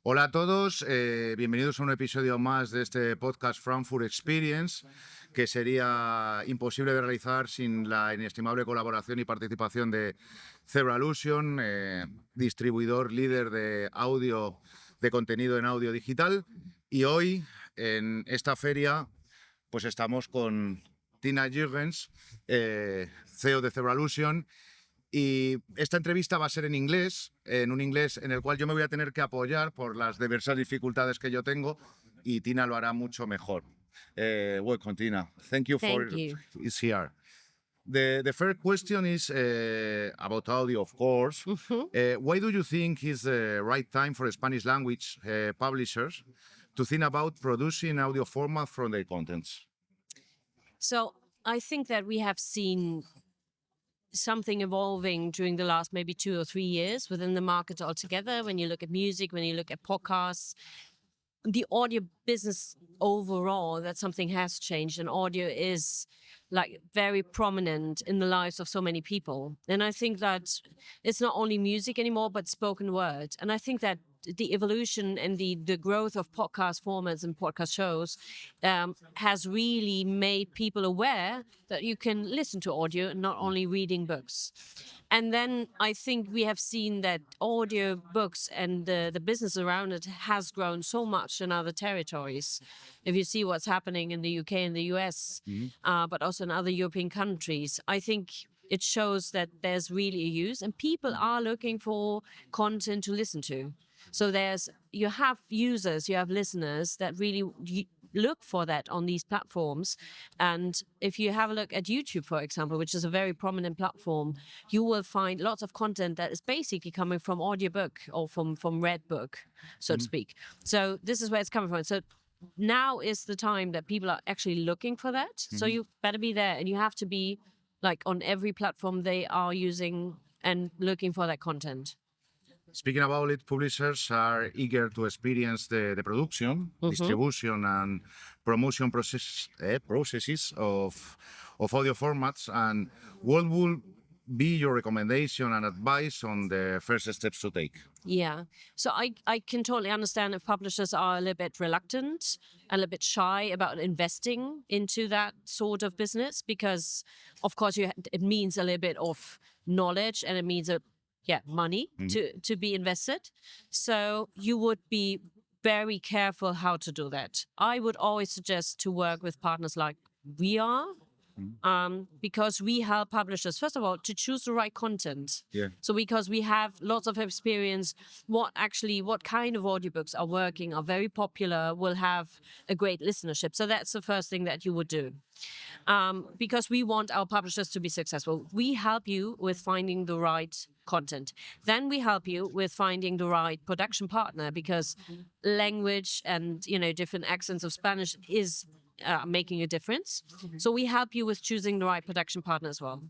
Hola a todos, bienvenidos a un episodio más de este podcast Frankfurt Experience, que sería imposible de realizar sin la inestimable colaboración y participación de Zebralution, distribuidor líder de audio, de contenido en audio digital. Y hoy, en esta feria, pues estamos con Tina Jürgens, CEO de Zebralution. Y esta entrevista va a ser en inglés, en un inglés en el cual yo me voy a tener que apoyar por las diversas dificultades que yo tengo, y Tina lo hará mucho mejor. Welcome, Tina. Thank you for is here. The first question is about audio, of course. Why do you think is the right time for Spanish language publishers to think about producing audio format from their contents? So I think that we have seen something evolving during the last maybe 2 or 3 years within the market altogether. When you look at music, when you look at podcasts, the audio business overall, that something has changed, and audio is like very prominent in the lives of so many people. And I think that it's not only music anymore, but spoken word. And I think that the evolution and the growth of podcast formats and podcast shows has really made people aware that you can listen to audio and not only reading books. And then I think we have seen that audio books and the business around it has grown so much in other territories. If you see what's happening in the UK and the US, but also in other European countries, I think it shows that there's really a use and people are looking for content to listen to. So you have users, you have listeners that really look for that on these platforms. And if you have a look at YouTube, for example, which is a very prominent platform, you will find lots of content that is basically coming from audiobook or from read book, so to speak. So this is where it's coming from. So now is the time that people are actually looking for that. So you better be there, and you have to be like on every platform they are using and looking for that content. Speaking about it, publishers are eager to experience the production, distribution, and promotion processes of audio formats. And what will be your recommendation and advice on the first steps to take? Yeah. So I can totally understand if publishers are a little bit reluctant, a little bit shy about investing into that sort of business, because, of course, it means a little bit of knowledge and it means money to be invested. So you would be very careful how to do that. I would always suggest to work with partners like we are, because we help publishers, first of all, to choose the right content. Yeah. So because we have lots of experience, what kind of audiobooks are working, are very popular, will have a great listenership. So that's the first thing that you would do. Because we want our publishers to be successful. We help you with finding the right content. Then we help you with finding the right production partner, because language and, different accents of Spanish is making a difference. So we help you with choosing the right production partner as well.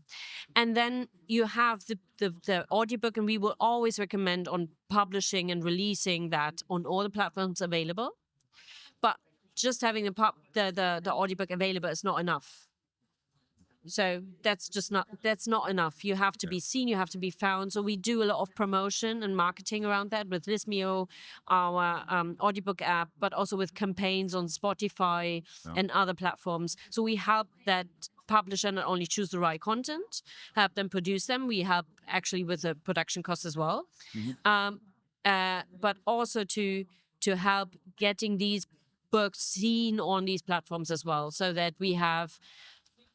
And then you have the audiobook, and we will always recommend on publishing and releasing that on all the platforms available. But just having the audiobook available is not enough. So that's not enough. You have to be seen, you have to be found. So we do a lot of promotion and marketing around that with Listmeo, our audiobook app, but also with campaigns on Spotify and other platforms. So we help that publisher not only choose the right content, help them produce them. We help actually with the production costs as well, but also to help getting these books seen on these platforms as well, so that we have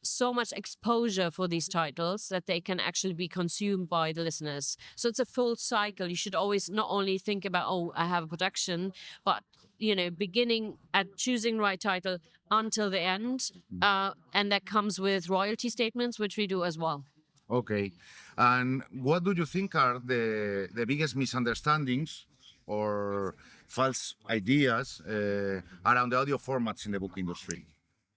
so much exposure for these titles that they can actually be consumed by the listeners. So it's a full cycle. You should always not only think about, I have a production, but, beginning at choosing the right title until the end. And that comes with royalty statements, which we do as well. Okay. And what do you think are the biggest misunderstandings or false ideas around the audio formats in the book industry?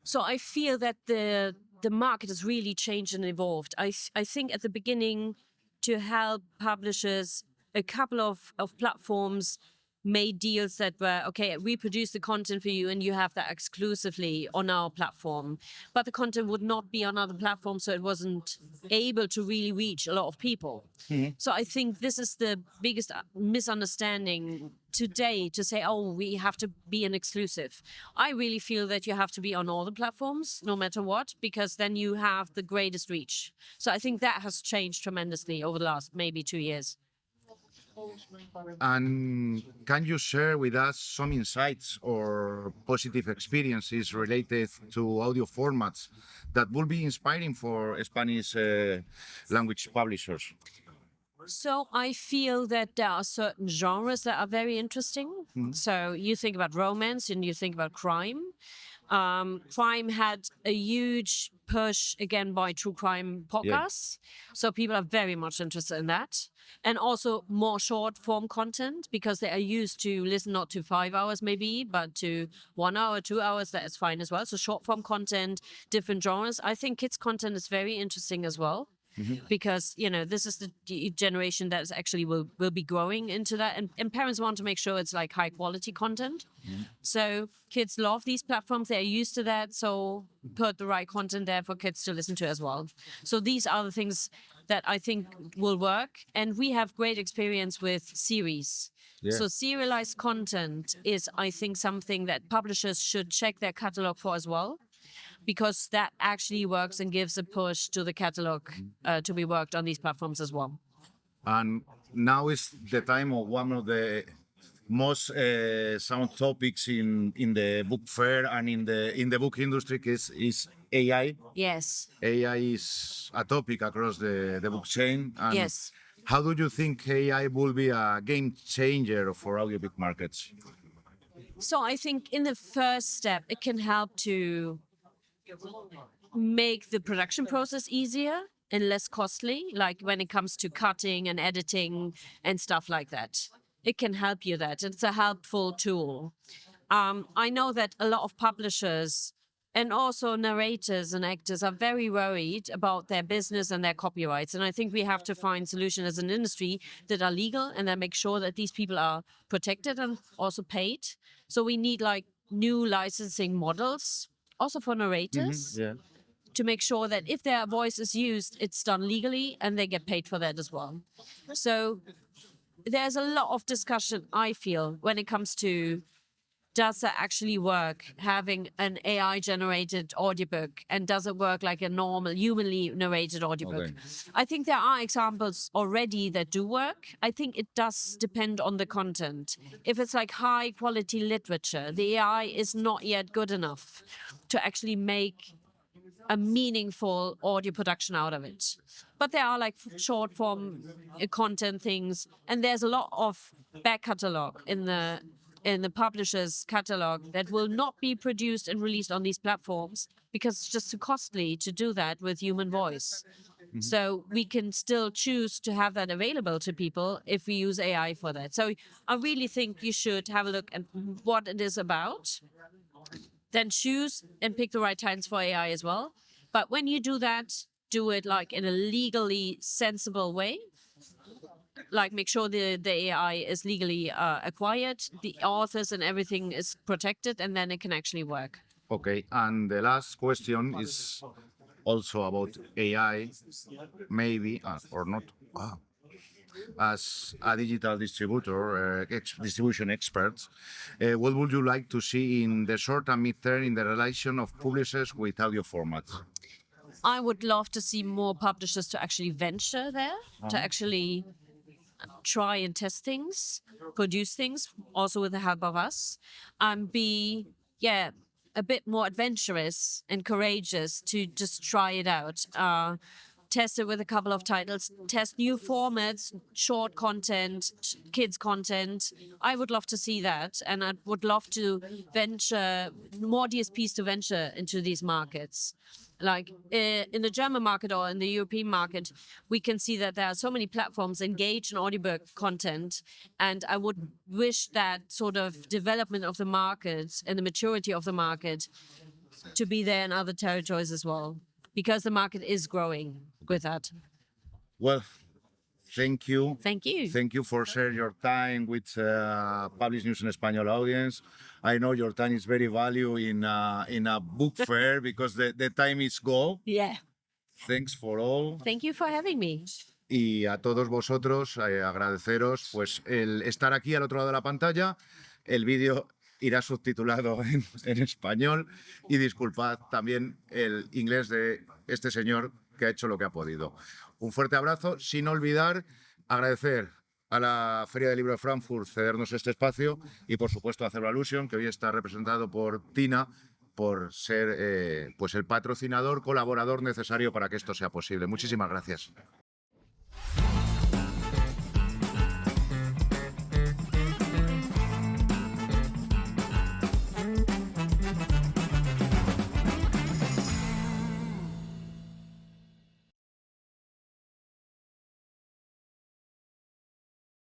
So I feel that the market has really changed and evolved. I think at the beginning, to help publishers, a couple of platforms made deals that were, okay, we produce the content for you and you have that exclusively on our platform. But the content would not be on other platforms, so it wasn't able to really reach a lot of people. So I think this is the biggest misunderstanding today to say, oh, we have to be an exclusive. I really feel that you have to be on all the platforms, no matter what, because then you have the greatest reach. So I think that has changed tremendously over the last maybe 2 years. And can you share with us some insights or positive experiences related to audio formats that will be inspiring for Spanish language publishers? So I feel that there are certain genres that are very interesting. So you think about romance and you think about crime. Crime had a huge push again by true crime podcasts. So people are very much interested in that. And also more short form content, because they are used to listen not to 5 hours maybe, but to 1 hour, 2 hours. That is fine as well. So short form content, different genres. I think kids content is very interesting as well. Because, you know, this is the generation that is actually will be growing into that. And parents want to make sure it's like high quality content. So kids love these platforms. They're used to that. So put the right content there for kids to listen to as well. So these are the things that I think will work. And we have great experience with series. So serialized content is, I think, something that publishers should check their catalog for as well, because that actually works and gives a push to the catalog to be worked on these platforms as well. And now is the time of one of the most sound topics in the book fair and in the book industry is AI. Yes. AI is a topic across the book chain. And Yes. how do you think AI will be a game changer for audiobook markets? So I think in the first step, it can help to make the production process easier and less costly, like when it comes to cutting and editing and stuff like that. It can help you that. It's a helpful tool. I know that a lot of publishers and also narrators and actors are very worried about their business and their copyrights. And I think we have to find solutions as an industry that are legal and that make sure that these people are protected and also paid. So we need like new licensing models also for narrators, to make sure that if their voice is used, it's done legally and they get paid for that as well. So there's a lot of discussion, I feel, when it comes to, does that actually work, having an AI generated audiobook, and does it work like a normal humanly narrated audiobook? I think there are examples already that do work. I think it does depend on the content. If it's like high quality literature, the AI is not yet good enough to actually make a meaningful audio production out of it. But there are like short form content things, and there's a lot of back catalog in the publisher's catalog that will not be produced and released on these platforms because it's just too costly to do that with human voice. So we can still choose to have that available to people if we use AI for that. So I really think you should have a look at what it is about, then choose and pick the right times for AI as well. But when you do that, do it like in a legally sensible way. Like make sure the AI is legally acquired, the authors and everything is protected, and then it can actually work. Okay, and the last question is also about AI, maybe or not. As a digital distributor, distribution expert, what would you like to see in the short and mid-term in the relation of publishers with audio formats? I would love to see more publishers to actually venture there, to actually try and test things, produce things, also with the help of us, and be, a bit more adventurous and courageous to just try it out. Test it with a couple of titles, test new formats, short content, kids content. I would love to see that. And I would love to venture, more DSPs to venture into these markets. Like in the German market or in the European market, we can see that there are so many platforms engaged in audiobook content. And I would wish that sort of development of the market and the maturity of the market to be there in other territories as well, because the market is growing with that. Well, thank you. Thank you. Thank you for sharing your time with Publish News in Español audience. I know your time is very valuable in a book fair because the time is go. Yeah. Thanks for all. Thank you for having me. Y a todos vosotros agradeceros pues, el estar aquí al otro lado de la pantalla. El vídeo irá subtitulado en español y disculpad también el inglés de este señor que ha hecho lo que ha podido. Un fuerte abrazo, sin olvidar agradecer a la Feria del Libro de Frankfurt cedernos este espacio y, por supuesto, a Zebralution, que hoy está representado por Tina, por ser pues el patrocinador, colaborador necesario para que esto sea posible. Muchísimas gracias.